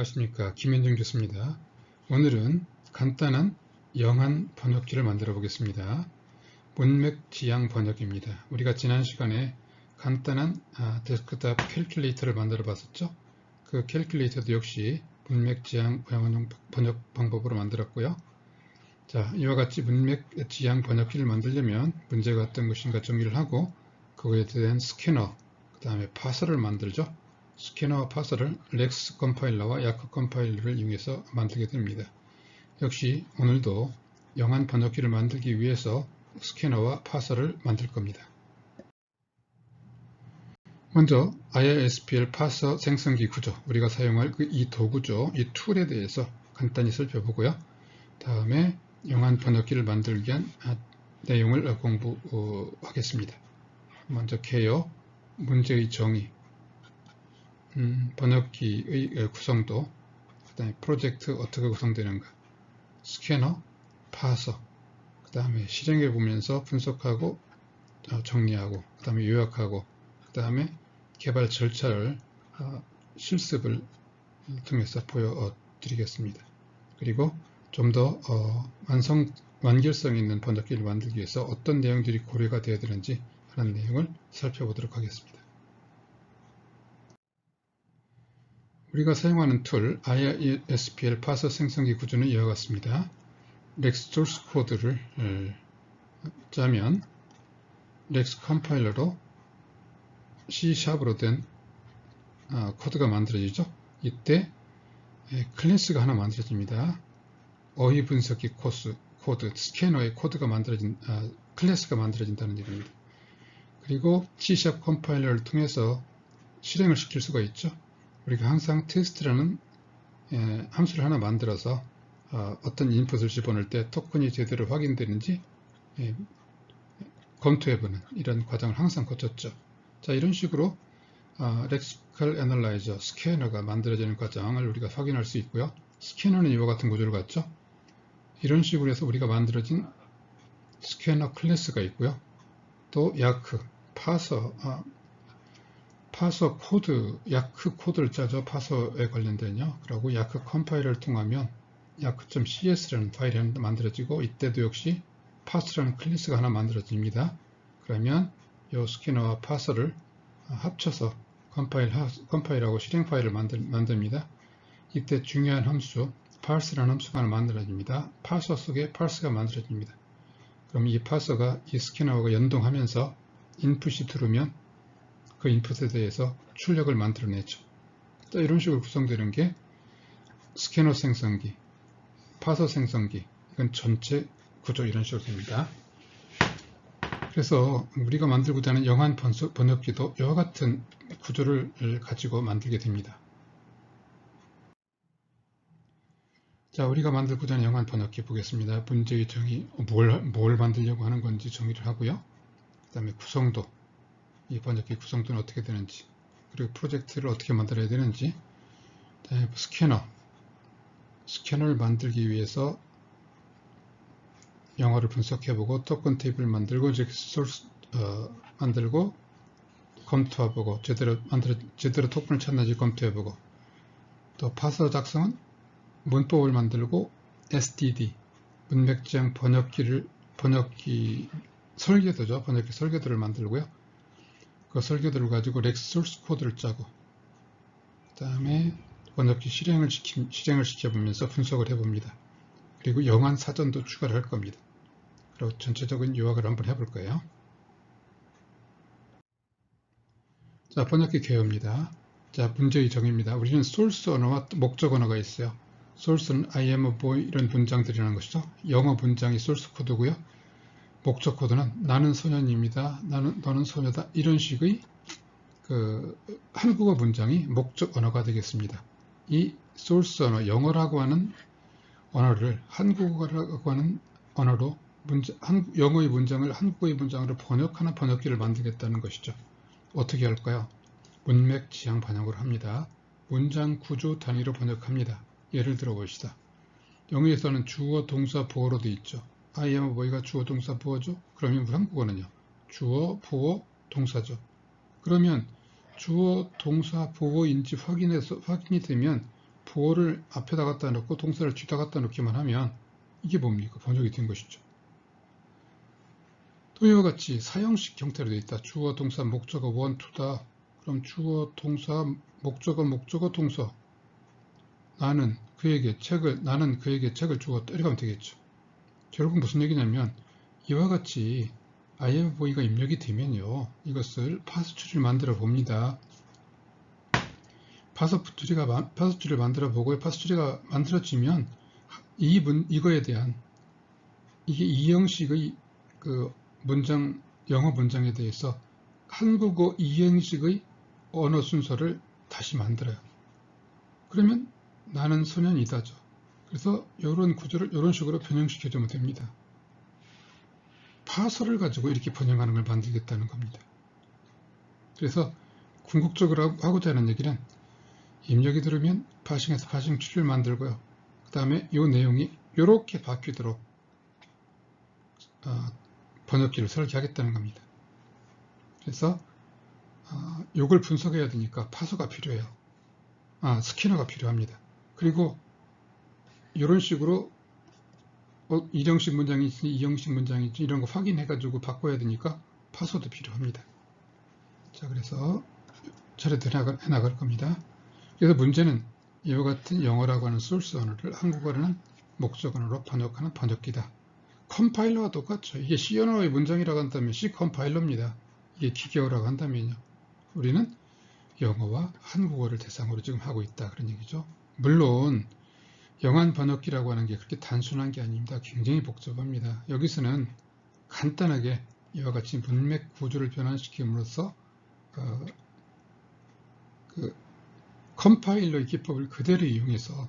안녕하십니까, 김현중 교수입니다. 오늘은 간단한 영한 번역기를 만들어 보겠습니다. 문맥 지향 번역입니다. 우리가 지난 시간에 간단한 데스크탑 캘큘레이터를 만들어 봤었죠. 그 캘큘레이터도 역시 문맥 지향 번역 방법으로 만들었고요. 자, 이와 같이 문맥 지향 번역기를 만들려면 문제가 어떤 것인가 정리를 하고 그거에 대한 스캐너, 그 다음에 파서를 만들죠. 스캐너와 파서를 렉스 컴파일러와 야크 컴파일러를 이용해서 만들게 됩니다. 역시 오늘도 영한 번역기를 만들기 위해서 스캐너와 파서를 만들 겁니다. 먼저 IRSPL 파서 생성기 구조, 우리가 사용할 이 도구죠. 이 툴에 대해서 간단히 살펴보고요. 다음에 영한 번역기를 만들기 위한 내용을 공부하겠습니다. 먼저 개요, 문제의 정의, 번역기의 구성도, 그 다음에 프로젝트 어떻게 구성되는가, 스캐너, 파서, 그 다음에 실행해 보면서 분석하고 정리하고, 그 다음에 요약하고, 그 다음에 개발 절차를 실습을 통해서 보여드리겠습니다. 그리고 좀 더 완결성 있는 번역기를 만들기 위해서 어떤 내용들이 고려가 되어야 되는지 하는 내용을 살펴보도록 하겠습니다. 우리가 사용하는 툴 IRSPL 파서 생성기 구조는 이와 같습니다. 렉스 소스 코드를 짜면 렉스 컴파일러로 C#으로 된 코드가 만들어지죠. 이때 클래스가 하나 만들어집니다. 어휘 분석기 코드, 스캐너의 코드가 만들어진 클래스가 만들어진다는 얘기입니다. 그리고 C# 컴파일러를 통해서 실행을 시킬 수가 있죠. 우리가 항상 테스트라는 함수를 하나 만들어서 어떤 인풋을 집어넣을 때 토큰이 제대로 확인되는지 검토해보는 이런 과정을 항상 거쳤죠. 자, 이런 식으로 렉시컬 애널라이저, 스캐너가 만들어지는 과정을 우리가 확인할 수 있고요. 스캐너는 이와 같은 구조를 갖죠. 이런 식으로 해서 우리가 만들어진 스캐너 클래스가 있고요. 또 야크, 파서 코드, 야크 코드를 짜죠. 파서에 관련된요. 그리고 야크 컴파일러를 통하면 yaku.cs라는 파일이 하나 만들어지고, 이때도 역시 파서라는 클래스가 하나 만들어집니다. 그러면 이 스캐너와 파서를 합쳐서 컴파일하고 실행 파일을 만듭니다. 이때 중요한 함수 parse라는 함수가 하나 만들어집니다. 파서 속에 parse가 만들어집니다. 그럼 이 파서가 이 스캐너와 연동하면서 인풋이 들어오면 그 인풋에 대해서 출력을 만들어내죠. 이런 식으로 구성되는 게 스캐너 생성기, 파서 생성기, 이건 전체 구조 이런 식으로 됩니다. 그래서 우리가 만들고자 하는 영한 번역기도 이와 같은 구조를 가지고 만들게 됩니다. 자, 우리가 만들고자 하는 영한 번역기 보겠습니다. 문제의 정의, 뭘 만들려고 하는 건지 정의를 하고요. 그 다음에 구성도, 이 번역기 구성도는 어떻게 되는지, 그리고 프로젝트를 어떻게 만들어야 되는지, 그다음에 스캐너를 만들기 위해서 영어를 분석해보고 토큰 테이블 만들고 소스 만들고 검토해보고 제대로 토큰을 찾는지 검토해보고, 또 파서 작성은 문법을 만들고 SDD 문맥지향 번역기 설계도죠. 번역기 설계도를 만들고요. 그 설계도를 가지고 렉스 소스 코드를 짜고, 그 다음에 번역기 실행을 시켜보면서 분석을 해봅니다. 그리고 영한 사전도 추가를 할 겁니다. 그리고 전체적인 요약을 한번 해볼 거예요. 자, 번역기 개요입니다. 자, 문제의 정의입니다. 우리는 소스 언어와 목적 언어가 있어요. 소스는 I am a boy 이런 문장들이라는 것이죠. 영어 문장이 소스 코드고요. 목적 코드는 나는 소년입니다. 너는 소녀다. 이런 식의 한국어 문장이 목적 언어가 되겠습니다. 이 소스 언어, 영어라고 하는 언어를 한국어라고 하는 언어로 영어의 문장을 한국어의 문장으로 번역하는 번역기를 만들겠다는 것이죠. 어떻게 할까요? 문맥 지향 번역을 합니다. 문장 구조 단위로 번역합니다. 예를 들어 봅시다. 영어에서는 주어, 동사, 보어로 되어 있죠. I am a boy가 주어, 동사, 보어죠. 그러면 한국어는요. 주어, 보어, 동사죠. 그러면 주어, 동사, 보어인지 확인이 되면 보어를 앞에다 갖다 놓고 동사를 뒤다 갖다 놓기만 하면 이게 뭡니까? 번역이 된 것이죠. 또 이와 같이 사형식 형태로 되어 있다. 주어, 동사, 목적어, 원, 투다. 그럼 주어, 동사, 목적어, 동사. 나는 그에게 책을 주었다. 이렇게 하면 되겠죠. 결국 무슨 얘기냐면 이와 같이 I have boy가 입력이 되면요. 이것을 파스 추리를 만들어 봅니다. 파스 추리를 만들어 보고 파스 추리가 만들어지면 이거에 대한 이게 이 형식의 그 문장, 영어 문장에 대해서 한국어 이 형식의 언어 순서를 다시 만들어요. 그러면 나는 소년이다죠. 그래서 이런 구조를 이런 식으로 변형시켜주면 됩니다. 파서를 가지고 이렇게 번역하는 걸 만들겠다는 겁니다. 그래서 궁극적으로 하고자 하는 얘기는 입력이 들으면 파싱에서 파싱 추리를 만들고요. 그 다음에 이 내용이 이렇게 바뀌도록 번역기를 설계하겠다는 겁니다. 그래서 이걸 분석해야 되니까 파서가 필요해요. 스캐너가 필요합니다. 그리고 이런 식으로 이형식 문장이 있으니 이형식 문장이 있지 이런 거 확인해가지고 바꿔야 되니까 파서도 필요합니다. 자, 그래서 차례대로 해나갈 겁니다. 그래서 문제는 이와 같은 영어라고 하는 소스 언어를 한국어로는 목적 언어로 번역하는 번역기다. 컴파일러와 똑같죠. 이게 C 언어의 문장이라고 한다면 C 컴파일러입니다. 이게 기계어라고 한다면요. 우리는 영어와 한국어를 대상으로 지금 하고 있다. 그런 얘기죠. 물론 영한 번역기라고 하는 게 그렇게 단순한 게 아닙니다. 굉장히 복잡합니다. 여기서는 간단하게 이와 같이 문맥 구조를 변환시킴으로써 그 컴파일러의 기법을 그대로 이용해서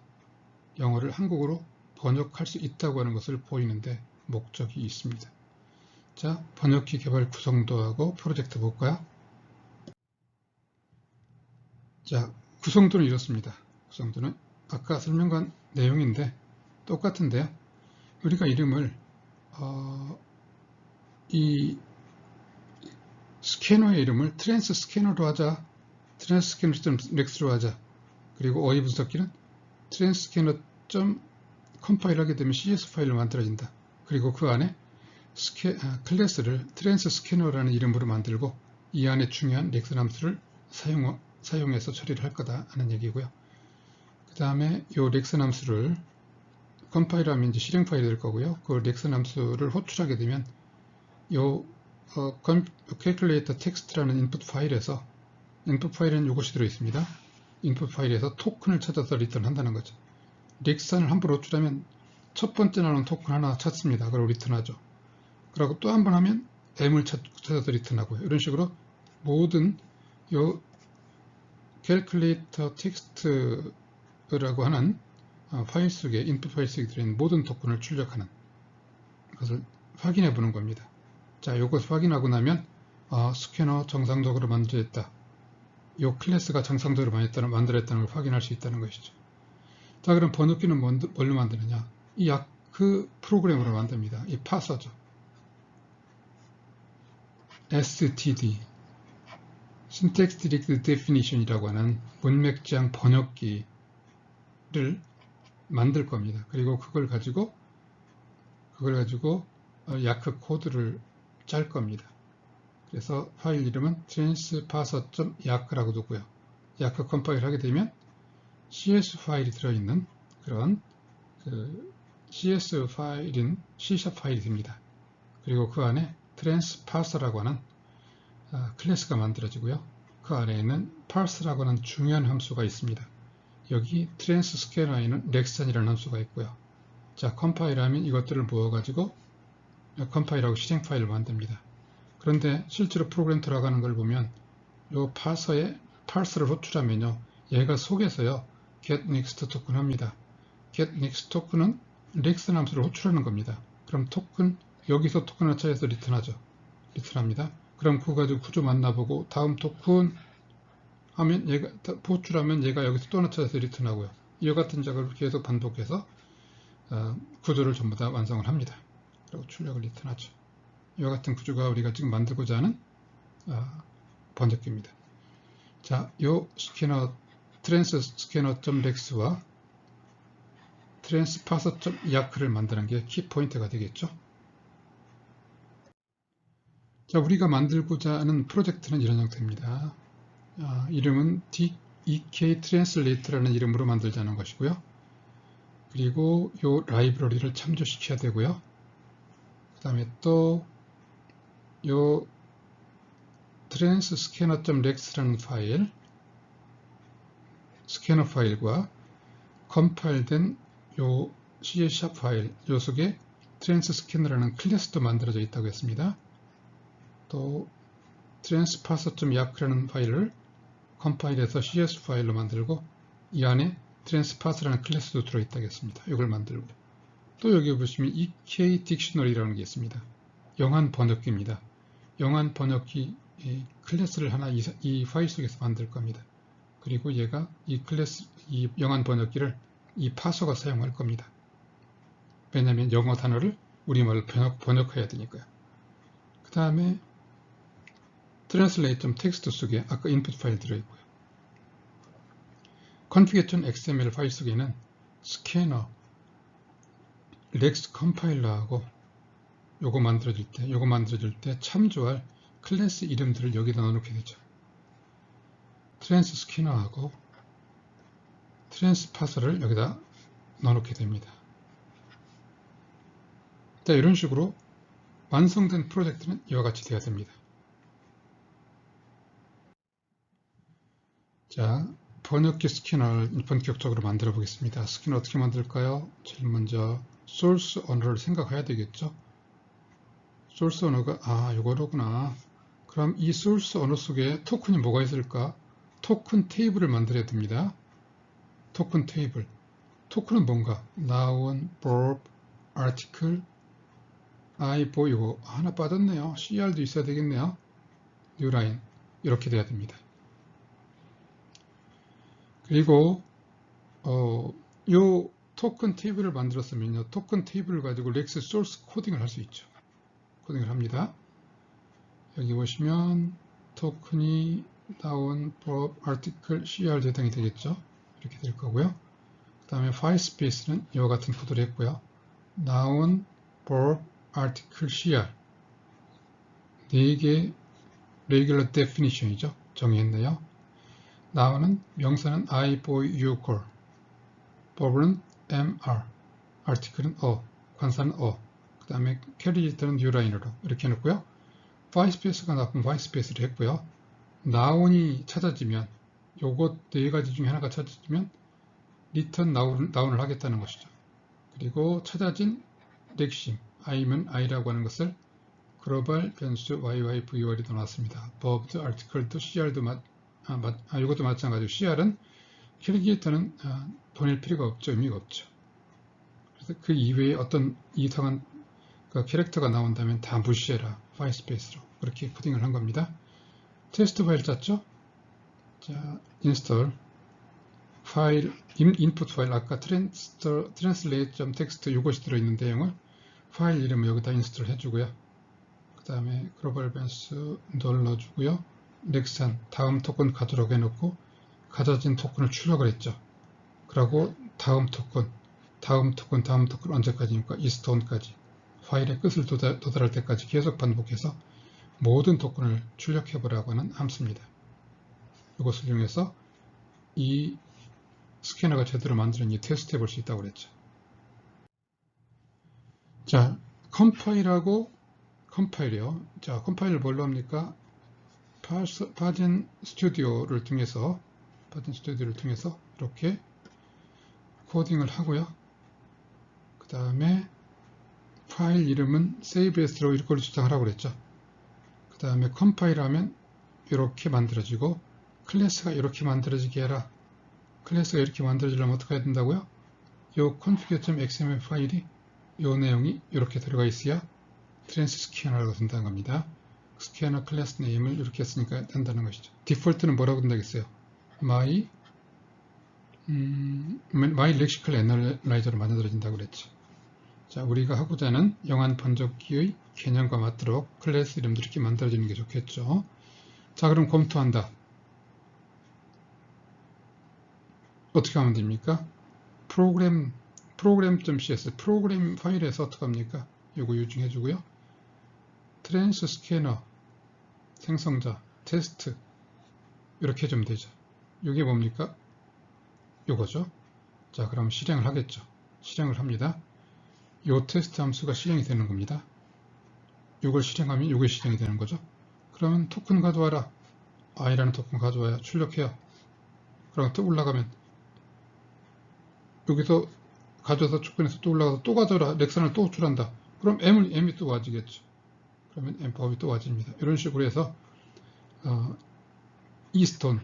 영어를 한국어로 번역할 수 있다고 하는 것을 보이는데 목적이 있습니다. 자, 번역기 개발 구성도하고 프로젝트 볼까요? 자, 구성도는 이렇습니다. 구성도는 아까 설명한 내용인데 똑같은데요. 우리가 이름을 이 스캐너의 이름을 트랜스 스캐너로 하자. 트랜스 스캐너.rex로 하자. 그리고 어휘 분석기는 트랜스 스캐너 컴파일 하게 되면 CS 파일로 만들어진다. 그리고 그 안에 클래스를 트랜스 스캐너라는 이름으로 만들고 이 안에 중요한 렉슨 함수를 사용해서 처리를 할 거다 하는 얘기고요. 그 다음에 이 렉슨 함수를 컴파일하면 이제 실행 파일이 될 거고요. 그 렉슨 함수를 호출하게 되면 이 calculator text라는 인풋 파일에서 인풋 파일에는 이것이 들어 있습니다. 인풋 파일에서 토큰을 찾아서 리턴 한다는 거죠. 렉슨을 함부로 호출하면 첫 번째 나오는 토큰 하나 찾습니다. 그걸 리턴하죠. 그리고 또 한 번 하면 M을 찾아서 리턴하고요. 이런 식으로 모든 이 calculator text라고 하는 파일 속에 인풋 파일 속에 들어있는 모든 토큰을 출력하는 것을 확인해 보는 겁니다. 자, 이것을 확인하고 나면 스캐너 정상적으로 만들어졌다. 이 클래스가 정상적으로 만들어졌다는 걸 확인할 수 있다는 것이죠. 자, 그럼 번역기는 뭘로 만드느냐? 이 그 프로그램으로 만듭니다. 이 파서죠. STD Syntax Direct Definition이라고 하는 문맥지향 번역기를 만들 겁니다. 그리고 그걸 가지고 야크 코드를 짤 겁니다. 그래서 파일 이름은 transparser.yak라고 두고요. 야크 컴파일 하게 되면 CS 파일이 들어있는 그런 CS 파일인 C# 파일이 됩니다. 그리고 그 안에 transparser라고 하는 클래스가 만들어지고요. 그 아래에는 parse라고 하는 중요한 함수가 있습니다. 여기 트랜스 스캐너에는 렉슨이라는 함수가 있고요. 자, 컴파일하면 이것들을 모아가지고 컴파일하고 실행 파일을 만듭니다. 그런데 실제로 프로그램 들어가는 걸 보면 이 parse에 parse를 호출하면요. 얘가 속에서요. get next 토큰 합니다. get next 토큰은 렉슨 함수를 호출하는 겁니다. 그럼 토큰, 여기서 토큰을 찾아서 리턴합니다. 그럼 그거 가지고 구조 만나보고 다음 토큰 하면 얘가 호출하면 얘가 여기서 또 하나 찾아서 리턴하고요. 이와 같은 작업을 계속 반복해서 구조를 전부 다 완성을 합니다. 그리고 출력을 리턴하죠. 이와 같은 구조가 우리가 지금 만들고자 하는 번역기입니다. 자, 이 스캐너 트랜스 스캐너.rex와 transparser.yac를 만드는 게 키포인트가 되겠죠. 자, 우리가 만들고자 하는 프로젝트는 이런 형태입니다. 이름은 EK Translate라는 이름으로 만들자는 것이고요. 그리고 이 라이브러리를 참조시켜야 되고요. 그 다음에 또 이 transscanner.rex라는 파일, 스캐너 파일과 컴파일된 요 C# 파일, 요 속에 transscanner라는 클래스도 만들어져 있다고 했습니다. 또 transparser.yac라는 파일을 컴파일해서 CS 파일로 만들고 이 안에 transparser라는 클래스도 들어있다고 했습니다. 이걸 만들고 또 여기 보시면 EK 딕셔너리라는 게 있습니다. 영한 번역기입니다. 영한 번역기 클래스를 하나 이 파일 속에서 만들 겁니다. 그리고 얘가 이 영한 번역기를 이 파서가 사용할 겁니다. 왜냐하면 영어 단어를 우리말로 번역해야 되니까요. 그 다음에 translate.txt 속에 아까 인풋 파일 들어있고요. config.xml 파일 속에는 스캐너, rex 컴파일러하고 요거 만들어줄 때 참조할 클래스 이름들을 여기다 넣어놓게 되죠. 트랜스 스캐너하고 트랜스파서를 여기다 넣어놓게 됩니다. 자, 이런 식으로 완성된 프로젝트는 이와 같이 되어야 됩니다. 자, 번역기 스캐너를 본격적으로 만들어 보겠습니다. 스캐너 어떻게 만들까요? 제일 먼저 소스 언어를 생각해야 되겠죠. 소스 언어가 요거로구나. 그럼 이 소스 언어 속에 토큰이 뭐가 있을까? 토큰 테이블을 만들어야 됩니다. 토큰 테이블. 토큰은 뭔가? noun, verb, article, I, boy, 이거 하나 빠졌네요. CR도 있어야 되겠네요. new line 이렇게 돼야 됩니다. 그리고 요 토큰 테이블을 만들었으면요. 토큰 테이블을 가지고 렉스 소스 코딩을 할 수 있죠. 코딩을 합니다. 여기 보시면 토큰이 noun, verb, article, CR 대상이 되겠죠. 이렇게 될 거고요. 그 다음에 파일 스페이스는 이와 같은 코드를 했고요. noun, verb, article, CR 4개 regular definition이죠. 정의했네요. noun은 명사는 I, boy, you, girl. verb는 MR, article은 관사는 그 다음에 캐리지터는 newline으로 이렇게 해놓고요. 파일 스페이스가 나쁜 파일 스페이스를 했고요. noun이 찾아지면 요것 4가지 중에 하나가 찾아지면 return noun을 하겠다는 것이죠. 그리고 찾아진 렉심 I면 I라고 하는 것을 글로벌 변수 YYVY로 넣어놨습니다. verb도 article도 CR도 이것도 마찬가지고 CR은 캐리지터는 보낼 필요가 없죠. 의미가 없죠. 그래서 그 이외에 어떤 이상한 캐릭터가 나온다면 다 무시해라. 파일 스페이스로 그렇게 코딩을 한 겁니다. 테스트 파일 짰죠? 자, 인스톨 파일, 인풋 파일 아까 translate.txt 이것이 들어있는 내용을 파일 이름을 여기다 인스톨 해주고요. 그 다음에 글로벌 변수 눌러주고요. 렉산 다음 토큰 가도록 해놓고 가져진 토큰을 출력을 했죠. 그리고 다음 토큰 언제까지입니까? 이스톤까지 파일의 끝을 도달할 때까지 계속 반복해서 모든 토큰을 출력해보라고 하는 함수입니다. 이것을 이용해서 이 스캐너가 제대로 만드는지 테스트 해볼 수 있다고 그랬죠. 자, 컴파일이요. 자, 컴파일을 뭘로 합니까? 파진 스튜디오를 통해서 이렇게 코딩을 하고요. 그 다음에 파일 이름은 save as로 이걸 주장하라고 그랬죠. 그 다음에 컴파일하면 이렇게 만들어지고 클래스가 이렇게 만들어지게 해라. 클래스가 이렇게 만들어지려면 어떻게 해야 된다고요? 이 config.xml 파일이 이 내용이 이렇게 들어가 있어야 트랜스 스캐너라고 된다는 겁니다. 스캐너 클래스 네임을 이렇게 했으니까 된다는 것이죠. 디폴트는 뭐라고 된다겠어요? my lexical analyzer로 만들어진다고 그랬죠. 자, 우리가 하고자 하는 영한 번역기의 개념과 맞도록 클래스 이름도 이렇게 만들어지는 게 좋겠죠. 자, 그럼 검토한다. 어떻게 하면 됩니까? 프로그램 program.cs 프로그램 파일에서 어떻게 합니까? 요거 유증해 주고요. 트랜스 스캐너 생성자 테스트 이렇게 해주면 되죠. 이게 뭡니까? 요거죠. 자, 그럼 실행을 하겠죠. 실행을 합니다. 요 테스트 함수가 실행이 되는 겁니다. 요걸 실행하면 요게 실행이 되는 거죠. 그러면 토큰 가져와라. i라는 토큰 가져와야 출력해요. 그럼 또 올라가면 여기서 가져와서 주변에서 또 올라가서 또 가져와라. 렉선을 또 호출한다. 그럼 m이 또 와지겠죠. 그러면 m법이 또 와집니다. 이런 식으로 해서 이 스톤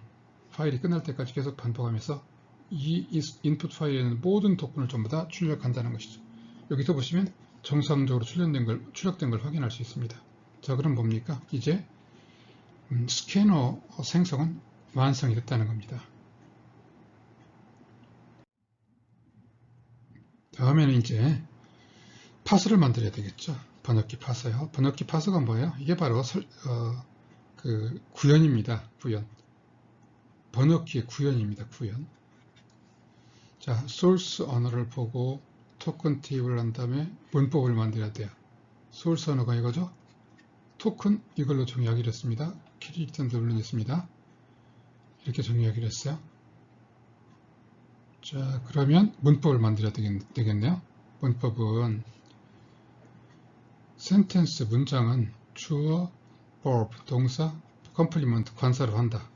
파일이 끝날 때까지 계속 반복하면서 이 인풋 파일에 있는 모든 토큰을 전부 다 출력한다는 것이죠. 여기서 보시면 정상적으로 출력된 걸 확인할 수 있습니다. 자, 그럼 뭡니까? 이제 스캐너 생성은 완성이 됐다는 겁니다. 다음에는 이제 파스를 만들어야 되겠죠. 번역기 파스요. 번역기 파스가 뭐예요? 이게 바로 그 구현입니다. 구현. 번역기의 구현입니다. 구현. 자, 소스 언어를 보고 토큰 테이블을 한 다음에 문법을 만들어야 돼요. 소스 언어가 이거죠. 토큰 이걸로 정의하기로 했습니다. 키리턴도 눌러냈습니다. 이렇게 정의하기로 했어요. 자, 그러면 문법을 만들어야 되겠네요. 문법은 센텐스 문장은 주어, verb, 동사, 컴플리먼트, 관사로 한다.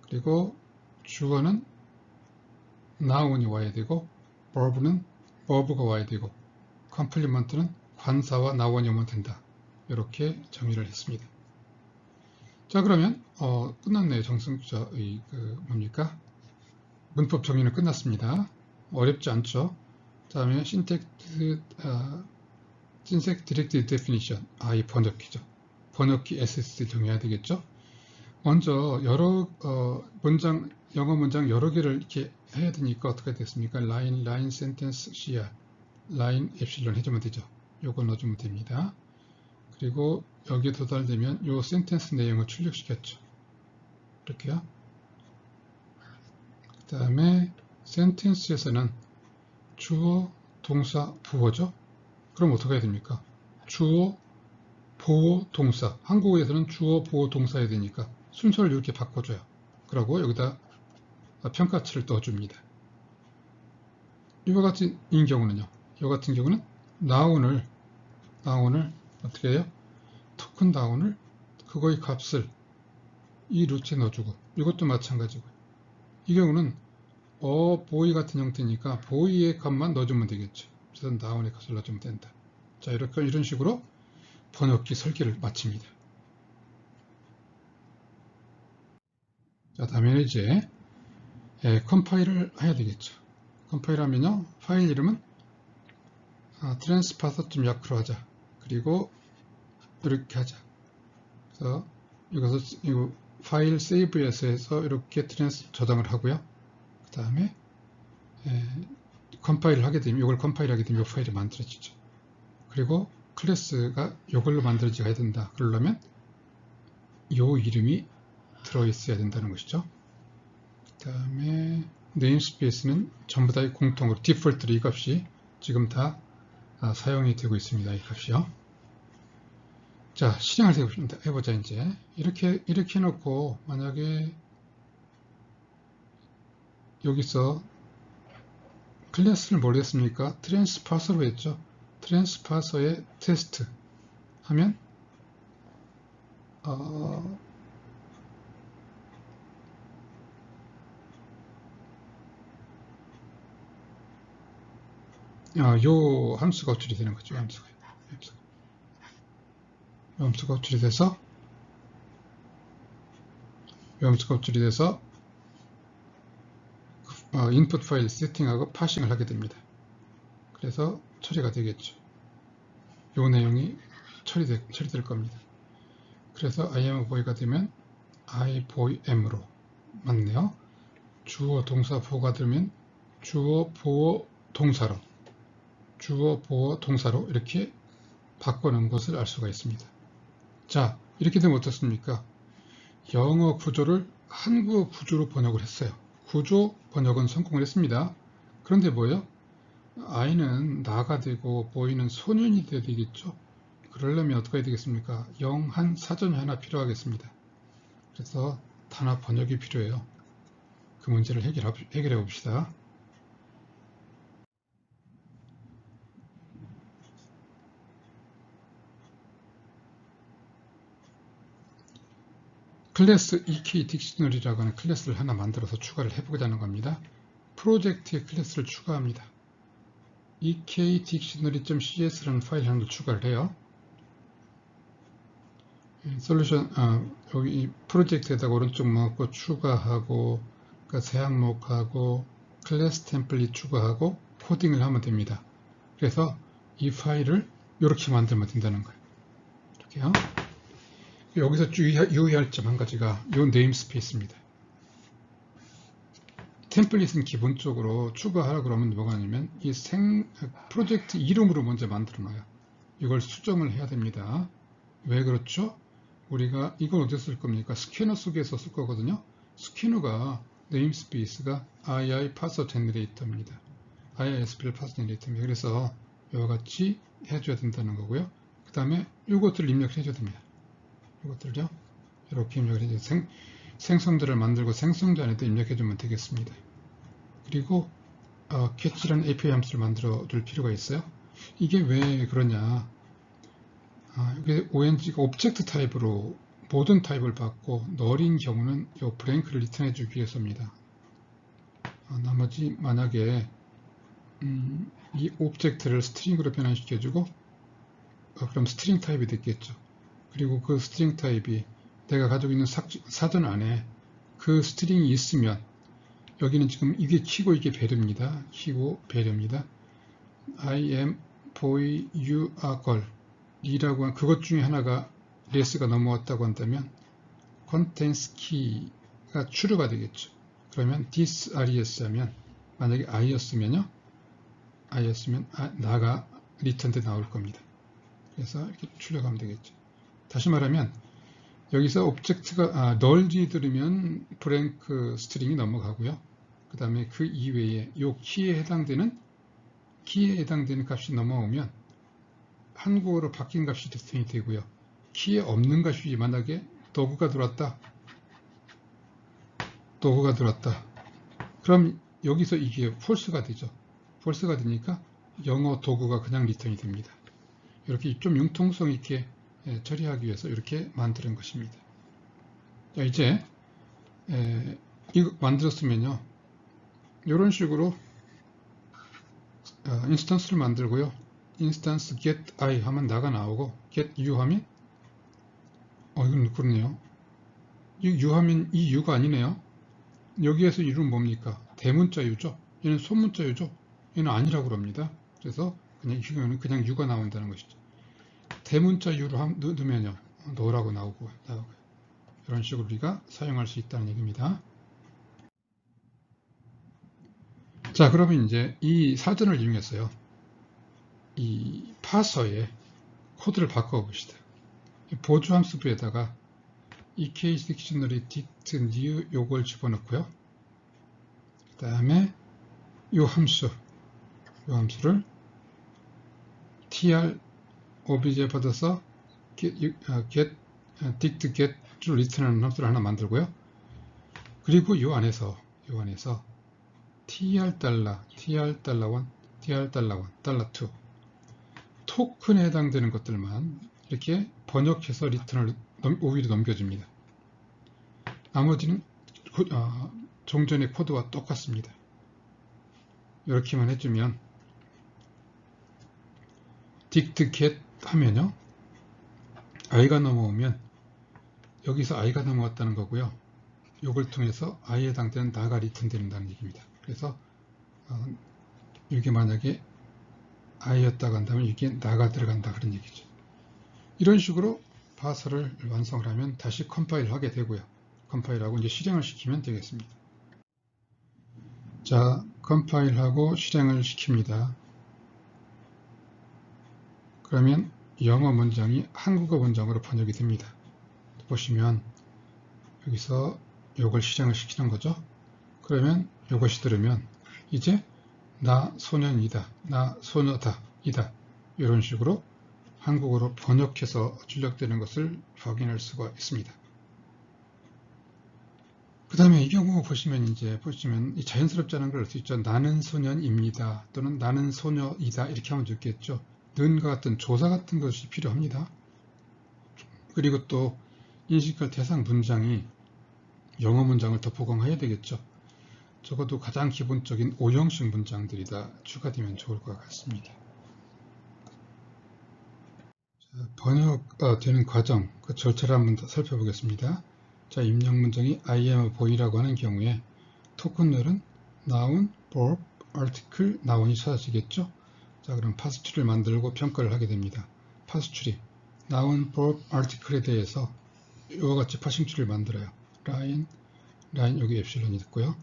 그리고 주어는 noun이 와야 되고 verb는 verb가 와야 되고 컴플리먼트는 관사와 noun이 오면 된다. 이렇게 정의를 했습니다. 자, 그러면 끝났네요. 정승주의 뭡니까? 문법 정의는 끝났습니다. 어렵지 않죠? 다음에 syntax direct definition. 이 번역기죠. 번역기 SSD 정해야 되겠죠? 먼저 영어 문장 여러 개를 이렇게 해야 되니까 어떻게 됐습니까? line sentence, cr, line epsilon 해주면 되죠. 요거 넣어주면 됩니다. 그리고 여기에 도달되면 요 센텐스 내용을 출력시켰죠. 이렇게요. 그 다음에 센텐스에서는 주어, 동사, 부어죠. 그럼 어떻게 해야 됩니까? 주어, 보어, 동사. 한국어에서는 주어, 보어, 동사 해야 되니까 순서를 이렇게 바꿔줘요. 그리고 여기다 평가치를 넣어줍니다. 이와 같은 경우는요. 이 같은 경우는 noun을 어떻게 해요? 토큰 noun을 그거의 값을 이 루트에 넣어주고 이것도 마찬가지고 이 경우는 boy 같은 형태니까 boy의 값만 넣어주면 되겠죠. 그래서 noun의 값을 넣어주면 된다. 자, 이런 식으로 번역기 설계를 마칩니다. 자, 다음에 이제 컴파일을 해야 되겠죠. 컴파일 하면요. 파일 이름은 transparser.yac로 하자. 그리고 이렇게 하자. 그래서 이거 파일 세이브에서 해서 이렇게 저장을 하고요. 그 다음에 컴파일을 하게 되면 이걸 컴파일하게 되면 이 파일이 만들어지죠. 그리고 클래스가 이걸로 만들어져야 된다. 그러려면 이 이름이 들어있어야 된다는 것이죠. 그 다음에 네임스페이스는 전부 다 공통으로 디폴트로 이 값이 지금 다 사용이 되고 있습니다. 이 값이요. 자, 실행을 해보자. 이제 이렇게 해놓고 만약에 여기서 클래스를 뭘 했습니까? 트랜스파서로 했죠. 트랜스파서의 테스트 하면 요 함수가 호출이 되는 거죠. 함수가 호출이 돼서 인풋 파일 세팅하고 파싱을 하게 됩니다. 그래서 처리가 되겠죠. 요 내용이 처리될 겁니다. 그래서 IAM보이가 되면 IBOYM으로 맞네요. 주어, 동사, 보어가 되면 주어, 보어, 동사로 이렇게 바꿔놓은 것을 알 수가 있습니다. 자, 이렇게 되면 어떻습니까? 영어 구조를 한국어 구조로 번역을 했어요. 구조 번역은 성공을 했습니다. 그런데 뭐예요? i는 나가 되고 boy는 소년이 되어야 되겠죠. 그러려면 어떻게 해야 되겠습니까? 영한 사전이 하나 필요하겠습니다. 그래서 단어 번역이 필요해요. 그 문제를 해결해 봅시다. 클래스 EK 딕셔너리라고 하는 클래스를 하나 만들어서 추가를 해보고자 하는 겁니다. 프로젝트에 클래스를 추가합니다. EK 딕셔너리.cs라는 파일 하나를 추가를 해요. 솔루션, 여기 프로젝트에다가 오른쪽 먹고 추가하고, 그러니까 새 항목하고, 클래스 템플릿 추가하고, 코딩을 하면 됩니다. 그래서 이 파일을 이렇게 만들면 된다는 거예요. 이렇게요. 여기서 유의할 점 한 가지가 이 네임스페이스입니다. 템플릿은 기본적으로 추가하라 그러면 뭐가 아니면 이 프로젝트 이름으로 먼저 만들어 놔요. 이걸 수정을 해야 됩니다. 왜 그렇죠? 우리가 이걸 어디서 쓸 겁니까? 스캐너 속에서 쓸 거거든요. 스캐너가 네임스페이스가 II 파서 제너레이터입니다. IISP를 파서 제너레이터입니다. 그래서 이와 같이 해줘야 된다는 거고요. 그 다음에 이것들을 입력해 줘야 됩니다. 이것들요. 이렇게 입력을 해줘요. 생성자를 만들고 생성자 안에도 입력해 주면 되겠습니다. 그리고 catch라는 API 함수를 만들어 둘 필요가 있어요. 이게 왜 그러냐? 이게 ONG가 오브젝트 타입으로 모든 타입을 받고 널인 경우는 이 브랭크를 리턴해 주기 위해서입니다. 나머지 만약에 이 오브젝트를 스트링으로 변환시켜주고 그럼 스트링 타입이 됐겠죠. 그리고 그 스트링 타입이 내가 가지고 있는 사전 안에 그 스트링이 있으면 여기는 지금 이게 키고 이게 배려입니다. 키고 배려입니다. I am, boy, you are girl 이라고 한 그것 중에 하나가 레스가 넘어왔다고 한다면 contains key가 true가 되겠죠. 그러면 this res 하면 만약에 i였으면요. i였으면 나가 return돼 나올 겁니다. 그래서 이렇게 출력하면 되겠죠. 다시 말하면 여기서 오브젝트가 널지 들으면 브랭크 스트링이 넘어가고요. 그 다음에 그 이외에 이 키에 해당되는 값이 넘어오면 한국어로 바뀐 값이 리턴이 되고요. 키에 없는 값이 만약에 도구가 들어왔다. 그럼 여기서 이게 false가 되죠. false가 되니까 영어 도구가 그냥 리턴이 됩니다. 이렇게 좀 융통성 있게 처리하기 위해서 이렇게 만드는 것입니다. 자, 이제 이거 만들었으면요. 이런 식으로 인스턴스를 만들고요. 인스턴스 get i 하면 나가 나오고 get u 하면 이건 그렇네요. 이 u 하면 이 u가 아니네요. 여기에서 u는 뭡니까? 대문자 u죠. 얘는 소문자 u죠. 얘는 아니라고 그럽니다. 그래서 그냥 u가 나온다는 것이죠. 대문자 u로 넣으면요. no라고 나오고요. 이런 식으로 우리가 사용할 수 있다는 얘기입니다. 자, 그러면 이제 이 사전을 이용해서요. 이 파서에 코드를 바꿔봅시다. 보조 함수부에다가 EK 딕셔너리 dict new 요걸 집어넣고요. 그 다음에 이 함수를 tr obj 받아서 get dict get로 리턴하는 함수를 하나 만들고요. 그리고 이 안에서 tr 달러, tr 달러 1, tr 달러 1, 달러 2 토큰에 해당되는 것들만 이렇게 번역해서 리턴을 오히려 넘겨줍니다. 나머지는 종전의 코드와 똑같습니다. 이렇게만 해주면 dict get 하면요. i가 넘어오면 여기서 i가 넘어왔다는 거고요. 이걸 통해서 i에 해당되는 나가 리턴된다는 얘기입니다. 그래서 이게 만약에 i였다고 한다면 이게 나가 들어간다 그런 얘기죠. 이런 식으로 파서를 완성을 하면 다시 컴파일을 하게 되고요. 컴파일하고 이제 실행을 시키면 되겠습니다. 자, 컴파일하고 실행을 시킵니다. 그러면 영어 문장이 한국어 문장으로 번역이 됩니다. 보시면 여기서 이걸 실행을 시키는 거죠. 그러면 이것이 들으면 이제 나 소년이다, 나 소녀다, 이다 이런 식으로 한국어로 번역해서 출력되는 것을 확인할 수가 있습니다. 그 다음에 이 경우 보시면 이 자연스럽지 않은 걸 알 수 있죠. 나는 소년입니다 또는 나는 소녀이다 이렇게 하면 좋겠죠. 는과 같은 조사 같은 것이 필요합니다. 그리고 또 인식할 대상 문장이 영어 문장을 더 보강해야 되겠죠. 적어도 가장 기본적인 5형식 문장들이 다 추가되면 좋을 것 같습니다. 자, 번역되는 과정, 그 절차를 한번 더 살펴보겠습니다. 자, 입력 문장이 I am a boy라고 하는 경우에 토큰열은 noun, verb, article, noun이 찾아지겠죠. 자, 그럼 파스 추리를 만들고 평가를 하게 됩니다. 파스 추리, noun, verb, article에 대해서 이와 같이 파싱 추리를 만들어요. 라인 여기 엡실론이 있고요.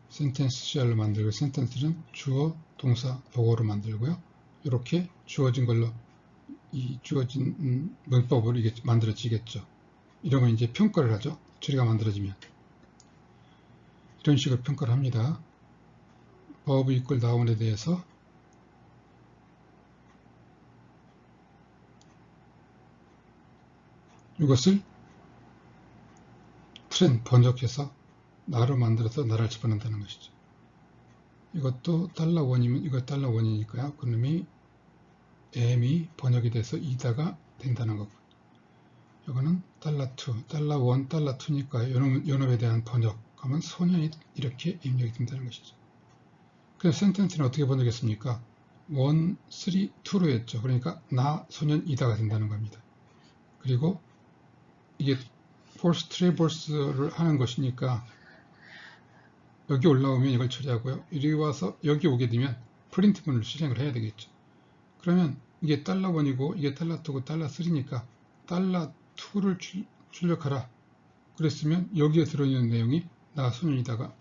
센텐스 CR로 만들고 센텐스는 주어, 동사, 보고로 만들고요. 이렇게 주어진 걸로 이 주어진 문법으로 이게 만들어지겠죠. 이러면 이제 평가를 하죠. 추리가 만들어지면 이런 식으로 평가를 합니다. verb equal noun에 대해서 이것을 번역해서 나로 만들어서 나를 집어넣는다는 것이죠. 이것도 $1이면 이거 $1이니까요. 그놈이 m이 번역이 돼서 이다가 된다는 거고, 이거는 $2, $1, $2니까 요놈에 대한 번역하면 소년이 이렇게 입력이 된다는 것이죠. 그래서 센텐스는 어떻게 번역했습니까? 1, 3, 2로 했죠. 그러니까 나 소년이다가 된다는 겁니다. 그리고 이게 force traverse를 하는 것이니까 여기 올라오면 이걸 처리하고요. 이리 와서 여기 오게 되면 프린트문을 실행을 해야 되겠죠. 그러면 이게 $1이고 이게 $2고 $3니까 $2를 출력하라. 그랬으면 여기에 들어있는 내용이 나 소년이다가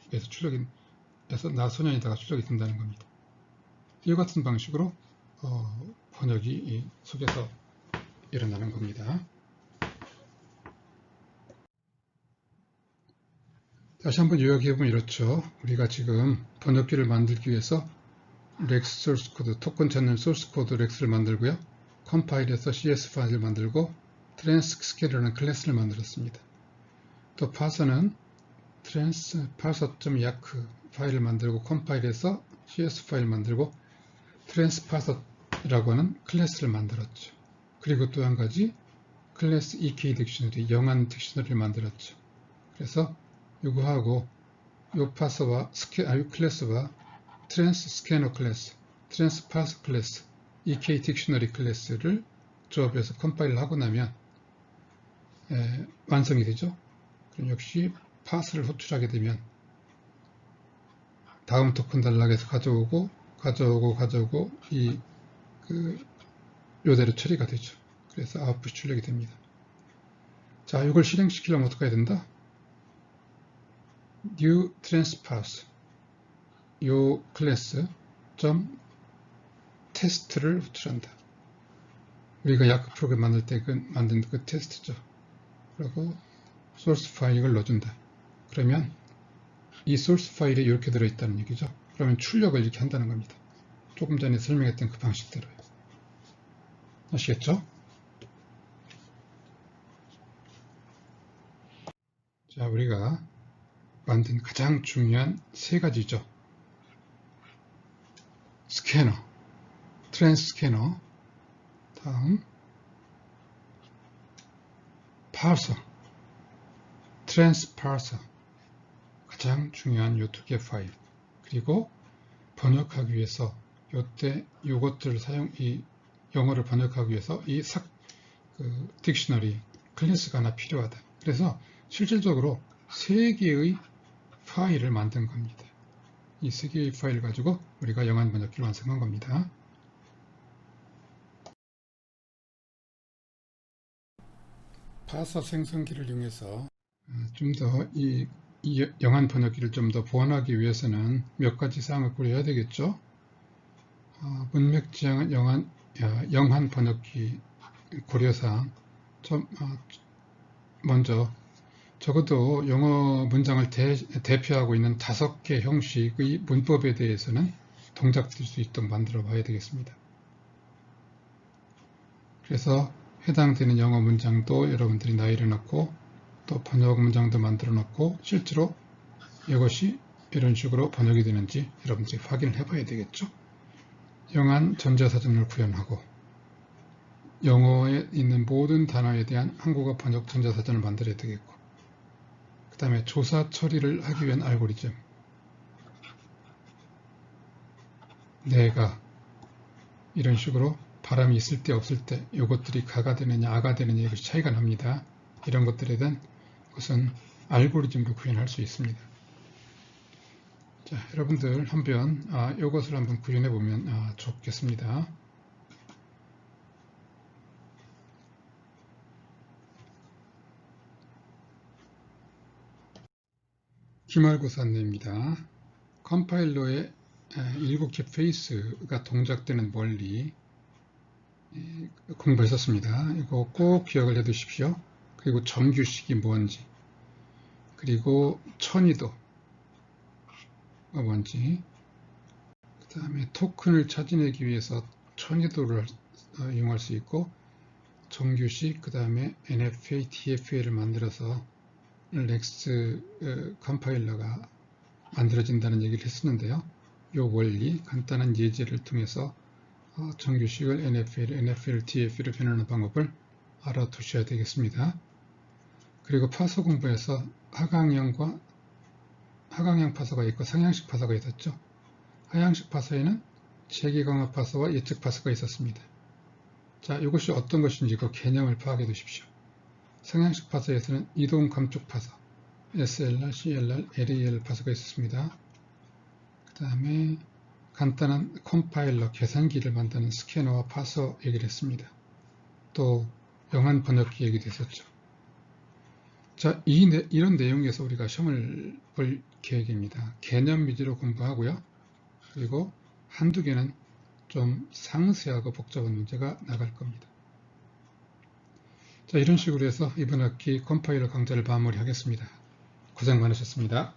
나 소년이다가 출력이 된다는 겁니다. 이와 같은 방식으로 번역이 속에서 일어나는 겁니다. 다시 한번 요약해보면 이렇죠. 우리가 지금 번역기를 만들기 위해서 렉스 소스 코드, 토큰 찾는 소스 코드 렉스를 만들고요. 컴파일해서 CS 파일을 만들고 트랜스스케일이라는 클래스를 만들었습니다. 또 파서는 parser.yak 파일을 만들고 컴파일해서 CS 파일 만들고 transparser이라고 하는 클래스를 만들었죠. 그리고 또 한 가지 클래스 EK 딕셔너리, 영한 딕셔너리를 만들었죠. 그래서 이거하고 이 파서와 클래스와 트랜스 스캐너 클래스, 트랜스 파서 클래스, EK 딕셔너리 클래스를 조합해서 컴파일을 하고 나면 완성이 되죠. 그럼 역시 파스를 호출하게 되면 다음 토큰 달라고 해서 가져오고 요대로 처리가 되죠. 그래서 아웃풋 출력이 됩니다. 자, 이걸 실행시키려면 어떻게 해야 된다? new transparse 요 클래스 test를 호출한다. 우리가 야크 프로그램 만들 때 만든 그 테스트죠. 그리고 소스 파일 이걸 넣어준다. 그러면 이 소스 파일에 이렇게 들어있다는 얘기죠. 그러면 출력을 이렇게 한다는 겁니다. 조금 전에 설명했던 그 방식대로요. 아시겠죠? 자, 우리가 만든 가장 중요한 세 가지죠. 스캐너, 트랜스 스캐너, 다음 파서, 트랜스 파서, 가장 중요한 요 두 개 파일. 그리고 번역하기 위해서 요것들을 이 영어를 번역하기 위해서 이 딕셔너리 클래스가 하나 필요하다. 그래서 실질적으로 3개의 파일을 만든 겁니다. 이 3개의 파일을 가지고 우리가 영한 번역기를 완성한 겁니다. 파서 생성기를 이용해서 좀 더 이 영한 번역기를 좀 더 보완하기 위해서는 몇 가지 사항을 고려해야 되겠죠. 문맥 지향은 영한 번역기 고려사항. 먼저 적어도 영어 문장을 대표하고 있는 5개 형식의 문법에 대해서는 동작될 수 있도록 만들어 봐야 되겠습니다. 그래서 해당되는 영어 문장도 여러분들이 나열해 놓고 또 번역 문장도 만들어 놓고 실제로 이것이 이런 식으로 번역이 되는지 여러분들이 확인을 해 봐야 되겠죠. 영한 전자사전을 구현하고 영어에 있는 모든 단어에 대한 한국어 번역 전자사전을 만들어야 되겠고, 그 다음에 조사 처리를 하기 위한 알고리즘, 내가 이런 식으로 바람이 있을 때 없을 때 이것들이 가가 되느냐 아가 되느냐 이것이 차이가 납니다. 이런 것들에 대한 것은 알고리즘으로 구현할 수 있습니다. 자, 여러분들 한번 이것을 한번 구현해 보면 좋겠습니다. 기말고사 안내입니다. 컴파일러의 7개 페이스가 동작되는 원리 공부했었습니다. 이거 꼭 기억을 해 두십시오. 그리고 정규식이 뭔지, 그리고 천의도가 뭔지, 그 다음에 토큰을 찾아내기 위해서 천의도를 이용할 수 있고, 정규식, 그 다음에 NFA, DFA를 만들어서 렉스 컴파일러가 만들어진다는 얘기를 했었는데요. 이 원리, 간단한 예제를 통해서 정규식을 NFA를 DFA로 변하는 방법을 알아두셔야 되겠습니다. 그리고 파서 공부에서 하강형 파서가 있고 상향식 파서가 있었죠. 하향식 파서에는 체계강화 파서와 예측 파서가 있었습니다. 자, 이것이 어떤 것인지 그 개념을 파악해 두십시오. 상향식 파서에서는 이동 감축 파서, SLR, CLR, LAL 파서가 있었습니다. 그 다음에 간단한 컴파일러, 계산기를 만드는 스캐너와 파서 얘기를 했습니다. 또 영한 번역기 얘기도 했었죠. 자, 이런 내용에서 우리가 시험을 볼 계획입니다. 개념 위주로 공부하고요. 그리고 한두 개는 좀 상세하고 복잡한 문제가 나갈 겁니다. 자, 이런 식으로 해서 이번 학기 컴파일러 강좌를 마무리하겠습니다. 고생 많으셨습니다.